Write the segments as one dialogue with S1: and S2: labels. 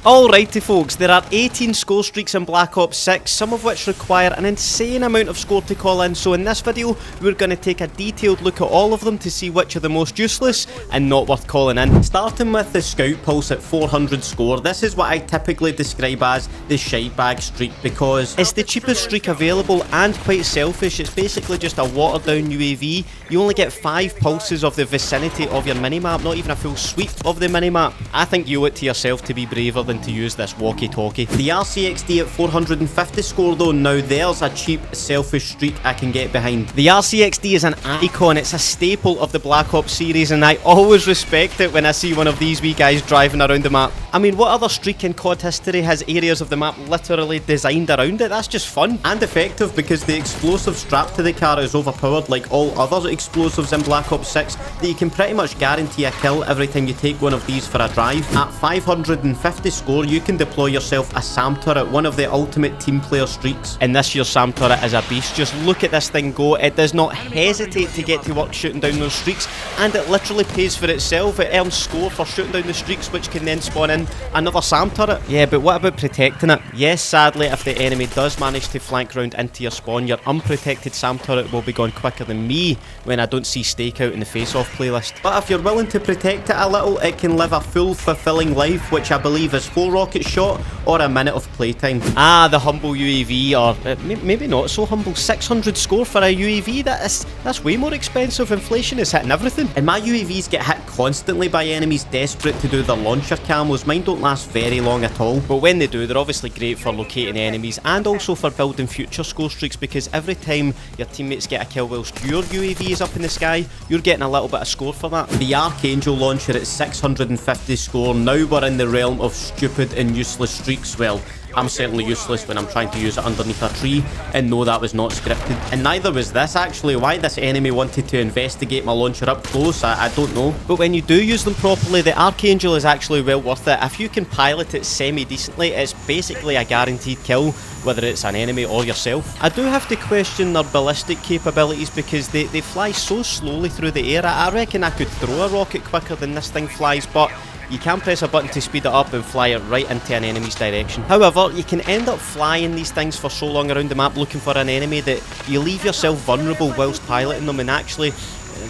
S1: Alrighty folks, there are 18 score streaks in Black Ops 6, some of which require an insane amount of score to call in, so in this video we're going to take a detailed look at all of them to see which are the most useless and not worth calling in. Starting with the Scout Pulse at 400 score, this is what I typically describe as the shite bag streak because it's the cheapest streak available and quite selfish. It's basically just a watered down UAV. You only get 5 pulses of the vicinity of your minimap, not even a full sweep of the minimap. I think you owe it to yourself to be braver than to use this walkie-talkie. The RCXD at 450 score though, now there's a cheap, selfish streak I can get behind. The RCXD is an icon, it's a staple of the Black Ops series, and I always respect it when I see one of these wee guys driving around the map. I mean, what other streak in COD history has areas of the map literally designed around it? That's just fun. And effective because the explosive strapped to the car is overpowered like all other explosives in Black Ops 6, that you can pretty much guarantee a kill every time you take one of these for a drive. At 550 score, you can deploy yourself a SAM turret, one of the ultimate team player streaks. And this year's SAM turret is a beast. Just look at this thing go. It does not hesitate to get to work shooting down those streaks, and it literally pays for itself. It earns score for shooting down the streaks, which can then spawn in another SAM turret. Yeah, but what about protecting it? Yes, sadly, if the enemy does manage to flank round into your spawn, your unprotected SAM turret will be gone quicker than me when I don't see Stakeout in the face-off playlist. But if you're willing to protect it a little, it can live a full, fulfilling life, which I believe is 4 rocket shot or a minute of playtime. Ah, the humble UAV, or maybe not so humble. 600 score for a UAV, that's way more expensive. Inflation is hitting everything. And my UAVs get hit constantly by enemies desperate to do their launcher camos. Mine don't last very long at all. But when they do, they're obviously great for locating enemies and also for building future score streaks, because every time your teammates get a kill whilst your UAV is up in the sky, you're getting a little bit of score for that. The Archangel launcher at 650 score, now we're in the realm of stupid and useless streaks. Well, I'm certainly useless when I'm trying to use it underneath a tree, and no, that was not scripted. And neither was this actually. Why this enemy wanted to investigate my launcher up close, I don't know. But when you do use them properly, the Archangel is actually well worth it. If you can pilot it semi-decently, it's basically a guaranteed kill, whether it's an enemy or yourself. I do have to question their ballistic capabilities because they fly so slowly through the air. I reckon I could throw a rocket quicker than this thing flies, but you can press a button to speed it up and fly it right into an enemy's direction. However, you can end up flying these things for so long around the map looking for an enemy that you leave yourself vulnerable whilst piloting them, and actually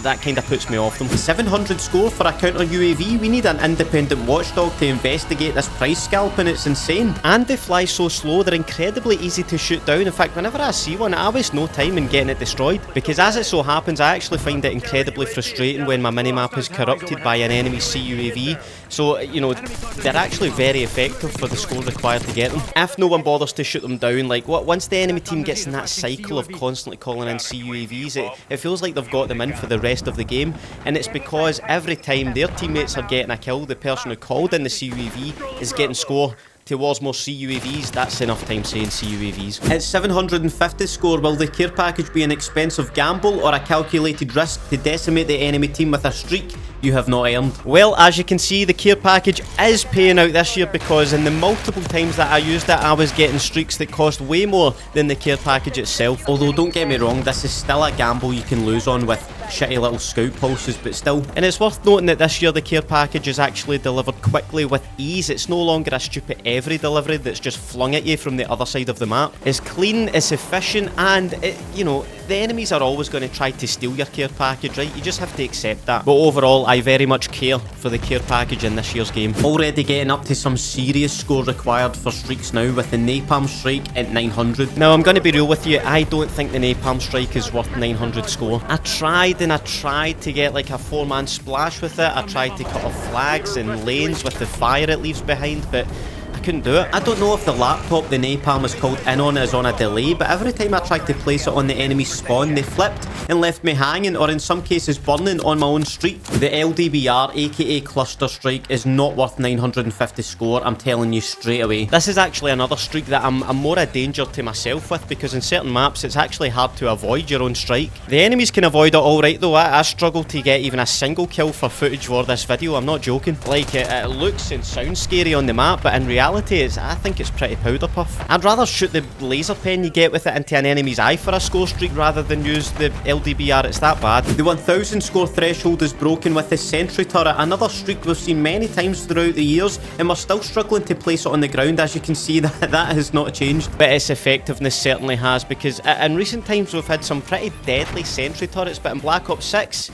S1: that kind of puts me off them. 700 score for a counter UAV. We need an independent watchdog to investigate this price scalping. It's insane. And they fly so slow, they're incredibly easy to shoot down. In fact, whenever I see one, I waste no time in getting it destroyed, because as it so happens, I actually find it incredibly frustrating when my minimap is corrupted by an enemy CUAV. So, you know, they're actually very effective for the score required to get them. If no one bothers to shoot them down, like once the enemy team gets in that cycle of constantly calling in CUAVs, it feels like they've got them in for the rest of the game, and it's because every time their teammates are getting a kill, the person who called in the CUAV is getting score towards more CUAVs. That's enough time saying CUAVs. At 750 score, will the care package be an expensive gamble or a calculated risk to decimate the enemy team with a streak you have not earned? Well, as you can see, the care package is paying out this year, because in the multiple times that I used it, I was getting streaks that cost way more than the care package itself. Although, don't get me wrong, this is still a gamble you can lose on with shitty little scout pulses, but still. And it's worth noting that this year the care package is actually delivered quickly with ease. It's no longer a stupid every delivery that's just flung at you from the other side of the map. It's clean, it's efficient, and you know, the enemies are always going to try to steal your care package, right? You just have to accept that. But overall, I very much care for the care package in this year's game. Already getting up to some serious score required for streaks now with the napalm strike at 900. Now, I'm going to be real with you, I don't think the napalm strike is worth 900 score. I tried to get like a 4-man splash with it. I tried to cut off flags and lanes with the fire it leaves behind, but I couldn't do it. I don't know if the laptop the napalm is called in on is on a delay, but every time I tried to place it on the enemy spawn, they flipped and left me hanging, or in some cases burning on my own streak. The LDBR, aka Cluster Strike, is not worth 950 score, I'm telling you straight away. This is actually another streak that I'm more a danger to myself with, because in certain maps it's actually hard to avoid your own strike. The enemies can avoid it alright though. I struggled to get even a single kill for footage for this video, I'm not joking. Like, it looks and sounds scary on the map, but in reality reality, I think it's pretty powder puff. I'd rather shoot the laser pen you get with it into an enemy's eye for a score streak rather than use the LDBR, it's that bad. The 1000 score threshold is broken with the sentry turret, another streak we've seen many times throughout the years, and we're still struggling to place it on the ground. As you can see, that has not changed. But its effectiveness certainly has, because in recent times we've had some pretty deadly sentry turrets, but in Black Ops 6,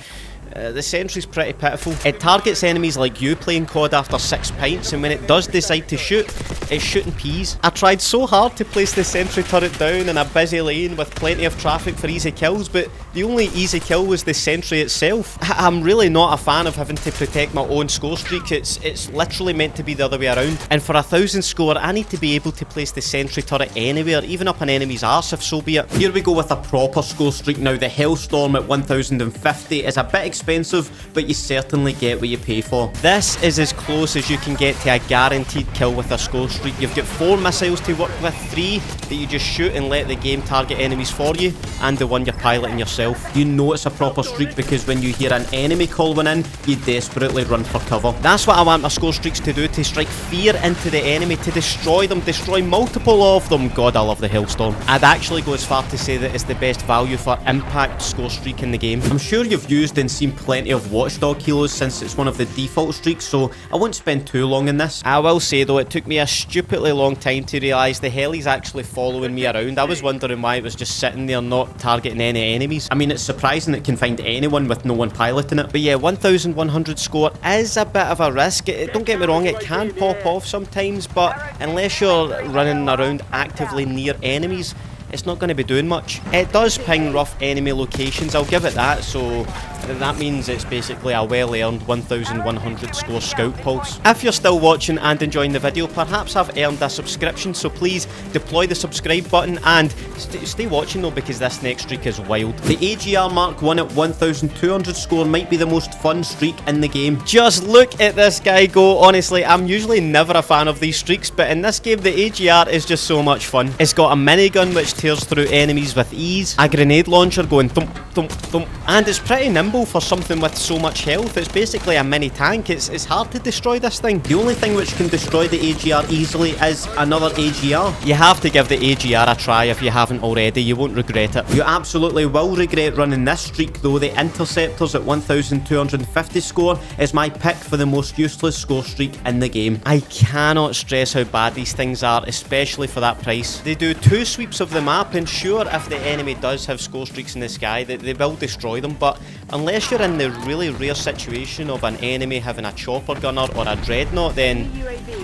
S1: the sentry's pretty pitiful. It targets enemies like you playing COD after 6 pints, and when it does decide to shoot, it's shooting peas. I tried so hard to place the sentry turret down in a busy lane with plenty of traffic for easy kills, but the only easy kill was the sentry itself. I'm really not a fan of having to protect my own score streak. It's literally meant to be the other way around. And for 1000 score, I need to be able to place the sentry turret anywhere, even up an enemy's arse if so be it. Here we go with a proper score streak now. The Hellstorm at 1050 is a bit expensive, but you certainly get what you pay for. This is as close as you can get to a guaranteed kill with a score streak. You've got 4 missiles to work with, 3 that you just shoot and let the game target enemies for you, and the one you're piloting yourself. You know it's a proper streak because when you hear an enemy call one in, you desperately run for cover. That's what I want my score streaks to do, to strike fear into the enemy, to destroy them, destroy multiple of them. God, I love the Hellstorm. I'd actually go as far to say that it's the best value for impact score streak in the game. I'm sure you've used and seen plenty of Watchdog helos since it's one of the default streaks, so I won't spend too long in this. I will say though, it took me a stupidly long time to realise the heli's actually following me around. I was wondering why it was just sitting there not targeting any enemies. I mean, it's surprising it can find anyone with no one piloting it. But yeah, 1100 score is a bit of a risk. Don't get me wrong, it can pop off sometimes, but unless you're running around actively near enemies, it's not going to be doing much. It does ping rough enemy locations, I'll give it that, so that means it's basically a well-earned 1100 score scout pulse. If you're still watching and enjoying the video, perhaps I've earned a subscription, so please deploy the subscribe button and stay watching though, because this next streak is wild. The AGR Mark 1 at 1200 score might be the most fun streak in the game. Just look at this guy go. Honestly, I'm usually never a fan of these streaks, but in this game the AGR is just so much fun. It's got a minigun which tears through enemies with ease, a grenade launcher going thump thump thump, and it's pretty nimble for something with so much health. It's basically a mini tank. It's hard to destroy this thing. The only thing which can destroy the AGR easily is another AGR. You have to give the AGR a try if you haven't already. You won't regret it. You absolutely will regret running this streak though. The interceptors at 1250 score is my pick for the most useless score streak in the game. I cannot stress how bad these things are, especially for that price. They do 2 sweeps of the map, and sure, if the enemy does have score streaks in the sky, they will destroy them, but unless you're in the really rare situation of an enemy having a chopper gunner or a dreadnought, then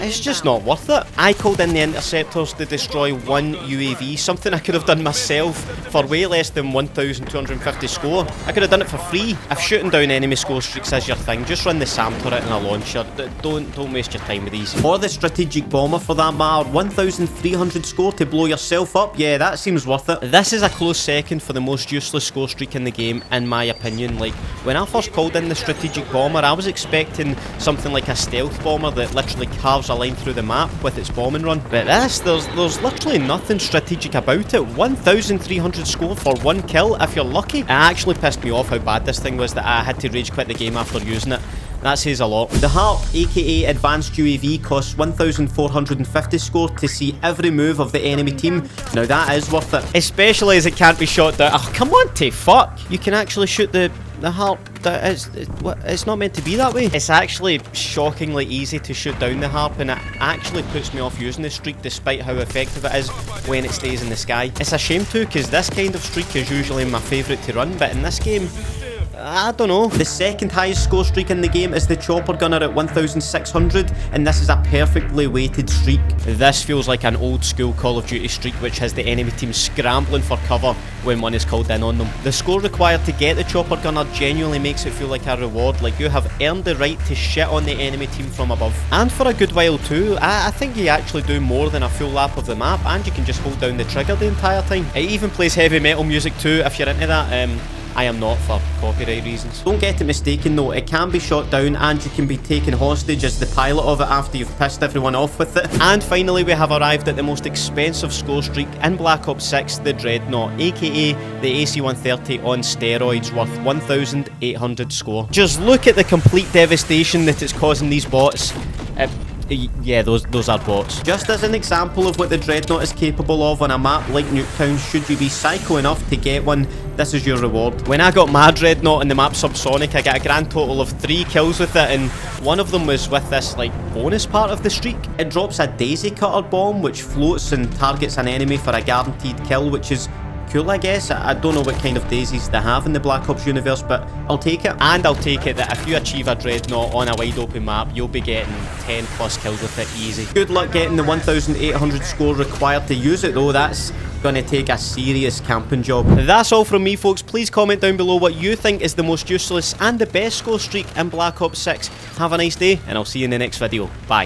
S1: it's just not worth it. I called in the interceptors to destroy 1 UAV, something I could have done myself for way less than 1250 score. I could have done it for free. If shooting down enemy score streaks is your thing, just run the SAM turret and a launcher. Don't waste your time with these. Or the strategic bomber for that matter. 1300 score to blow yourself up. Yeah, that seems worth it. This is a close second for the most useless score streak in the game, in my opinion. Like, when I first called in the strategic bomber, I was expecting something like a stealth bomber that literally carves a line through the map with its bombing run. But this, there's literally nothing strategic about it. 1300 score for 1 kill if you're lucky. It actually pissed me off how bad this thing was that I had to rage quit the game after using it. That says a lot. The HARP, aka Advanced UAV, costs 1450 score to see every move of the enemy team. Now that is worth it. Especially as it can't be shot down. Oh, come on, fuck. You can actually shoot the HARP. It's not meant to be that way. It's actually shockingly easy to shoot down the HARP, and it actually puts me off using the streak despite how effective it is when it stays in the sky. It's a shame too, because this kind of streak is usually my favourite to run, but in this game, I don't know. The second highest score streak in the game is the chopper gunner at 1600, and this is a perfectly weighted streak. This feels like an old school Call of Duty streak which has the enemy team scrambling for cover when one is called in on them. The score required to get the chopper gunner genuinely makes it feel like a reward, like you have earned the right to shit on the enemy team from above. And for a good while too. I think you actually do more than a full lap of the map, and you can just hold down the trigger the entire time. It even plays heavy metal music too if you're into that. I am not, for copyright reasons. Don't get it mistaken though, it can be shot down and you can be taken hostage as the pilot of it after you've pissed everyone off with it. And finally we have arrived at the most expensive score streak in Black Ops 6, the Dreadnought, aka the AC-130 on steroids, worth 1800 score. Just look at the complete devastation that it's causing these bots. Yeah, those are bots. Just as an example of what the dreadnought is capable of on a map like Nuketown, should you be psycho enough to get one, this is your reward. When I got my dreadnought in the map Subsonic, I got a grand total of 3 kills with it, and one of them was with this like bonus part of the streak. It drops a daisy cutter bomb which floats and targets an enemy for a guaranteed kill, which is cool, I guess. I don't know what kind of daisies they have in the Black Ops universe, but I'll take it. And I'll take it that if you achieve a dreadnought on a wide open map, you'll be getting 10 plus kills with it easy. Good luck getting the 1800 score required to use it though. That's gonna take a serious camping job. That's all from me, folks. Please comment down below what you think is the most useless and the best score streak in Black Ops 6. Have a nice day, and I'll see you in the next video. Bye.